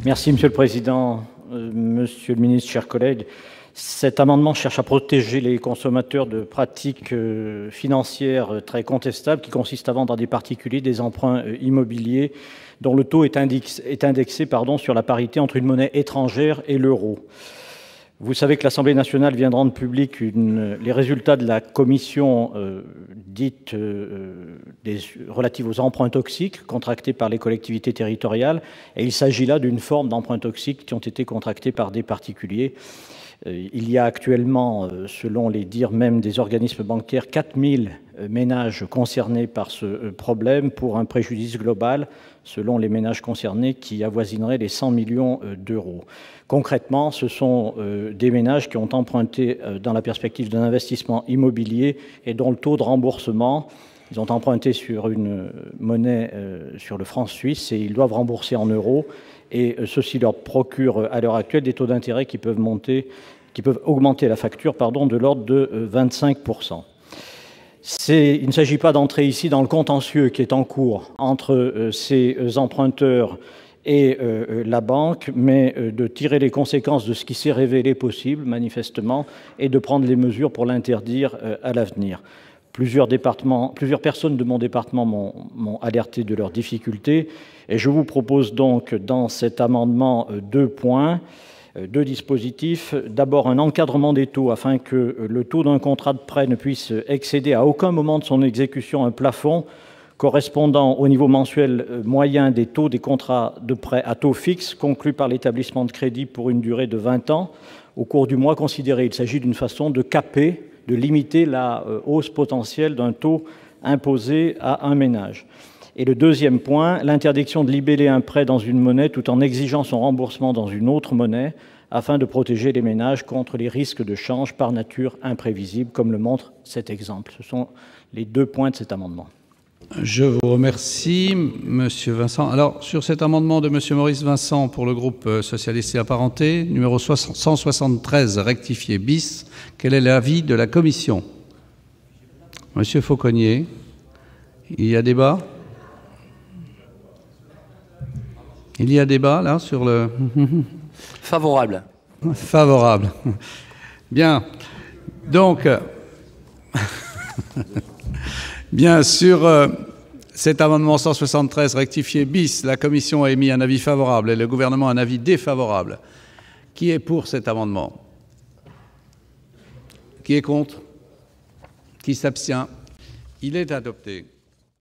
Merci, Monsieur le Président. Monsieur le Ministre, chers collègues, cet amendement cherche à protéger les consommateurs de pratiques financières très contestables qui consistent à vendre à des particuliers des emprunts immobiliers dont le taux est indexé sur la parité entre une monnaie étrangère et l'euro. Vous savez que l'Assemblée nationale vient de rendre public les résultats de la commission relative aux emprunts toxiques contractés par les collectivités territoriales. Et il s'agit là d'une forme d'emprunts toxiques qui ont été contractés par des particuliers. Il y a actuellement, selon les dires même des organismes bancaires, 4000 ménages concernés par ce problème pour un préjudice global, selon les ménages concernés, qui avoisinerait les 100 millions d'euros. Concrètement, ce sont des ménages qui ont emprunté dans la perspective d'un investissement immobilier et dont le taux de remboursement, ils ont emprunté sur une monnaie, sur le franc suisse, et ils doivent rembourser en euros. Et ceci leur procure à l'heure actuelle des taux d'intérêt qui peuvent augmenter la facture de l'ordre de 25%. Il ne s'agit pas d'entrer ici dans le contentieux qui est en cours entre ces emprunteurs et la banque, mais de tirer les conséquences de ce qui s'est révélé possible, manifestement, et de prendre les mesures pour l'interdire à l'avenir. Plusieurs personnes de mon département m'ont alerté de leurs difficultés, et je vous propose donc dans cet amendement deux dispositifs. D'abord, un encadrement des taux afin que le taux d'un contrat de prêt ne puisse excéder à aucun moment de son exécution un plafond correspondant au niveau mensuel moyen des taux des contrats de prêt à taux fixe conclus par l'établissement de crédit pour une durée de 20 ans au cours du mois considéré. Il s'agit d'une façon de limiter la hausse potentielle d'un taux imposé à un ménage. Et le deuxième point, l'interdiction de libeller un prêt dans une monnaie tout en exigeant son remboursement dans une autre monnaie afin de protéger les ménages contre les risques de change par nature imprévisibles, comme le montre cet exemple. Ce sont les 2 points de cet amendement. Je vous remercie, Monsieur Vincent. Alors, sur cet amendement de Monsieur Maurice Vincent pour le groupe socialiste et apparenté, numéro 173 rectifié bis, quel est l'avis de la commission? Monsieur Fauconnier, il y a débat? Il y a débat, là, sur le... Favorable. Favorable. Bien. Donc, bien sûr, cet amendement 173 rectifié bis, la commission a émis un avis favorable et le gouvernement un avis défavorable. Qui est pour cet amendement? Qui est contre? Qui s'abstient? Il est adopté.